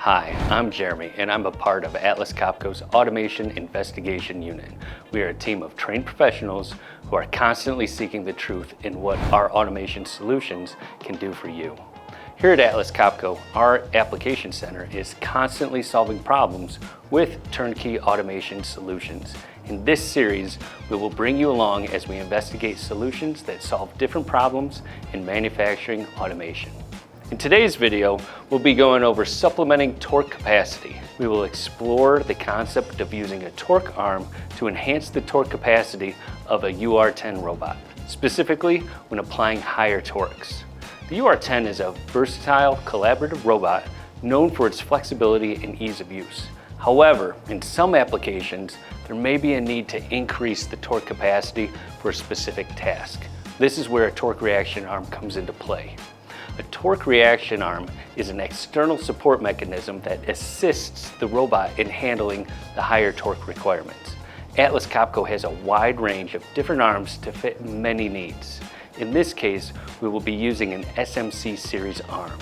Hi, I'm Jeremy, and I'm a part of Atlas Copco's Automation Investigation Unit. We are a team of trained professionals who are constantly seeking the truth in what our automation solutions can do for you. Here at Atlas Copco, our application center is constantly solving problems with turnkey automation solutions. In this series, we will bring you along as we investigate solutions that solve different problems in manufacturing automation. In today's video, we'll be going over supplementing torque capacity. We will explore the concept of using a torque arm to enhance the torque capacity of a UR10 robot, specifically when applying higher torques. The UR10 is a versatile, collaborative robot known for its flexibility and ease of use. However, in some applications, there may be a need to increase the torque capacity for a specific task. This is where a torque reaction arm comes into play. A torque reaction arm is an external support mechanism that assists the robot in handling the higher torque requirements. Atlas Copco has a wide range of different arms to fit many needs. In this case, we will be using an SMC series arm.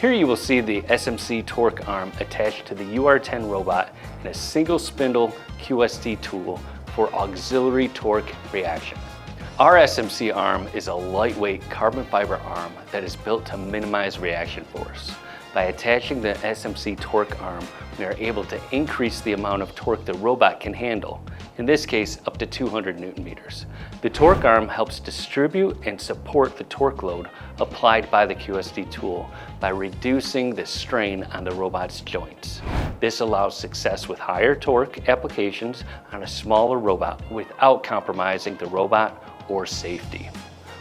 Here you will see the SMC torque arm attached to the UR10 robot in a single spindle QST tool for auxiliary torque reaction. Our SMC arm is a lightweight carbon fiber arm that is built to minimize reaction force. By attaching the SMC torque arm, we are able to increase the amount of torque the robot can handle, in this case up to 200 Newton meters. The torque arm helps distribute and support the torque load applied by the QST tool by reducing the strain on the robot's joints. This allows success with higher torque applications on a smaller robot without compromising the robot or safety.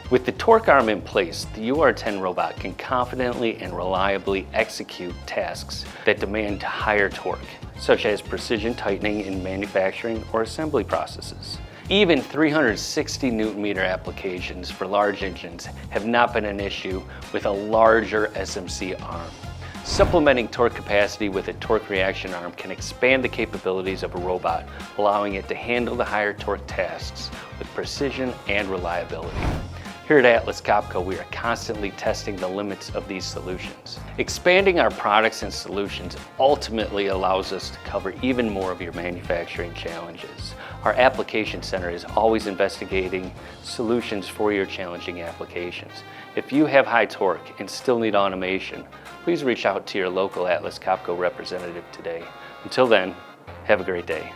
With the torque arm in place, the UR10 robot can confidently and reliably execute tasks that demand higher torque, such as precision tightening in manufacturing or assembly processes. Even 360 Newton meter applications for large engines have not been an issue with a larger SMC arm. Supplementing torque capacity with a torque reaction arm can expand the capabilities of a robot, allowing it to handle the higher torque tasks with precision and reliability. Here at Atlas Copco, we are constantly testing the limits of these solutions. Expanding our products and solutions ultimately allows us to cover even more of your manufacturing challenges. Our application center is always investigating solutions for your challenging applications. If you have high torque and still need automation, please reach out to your local Atlas Copco representative today. Until then, have a great day.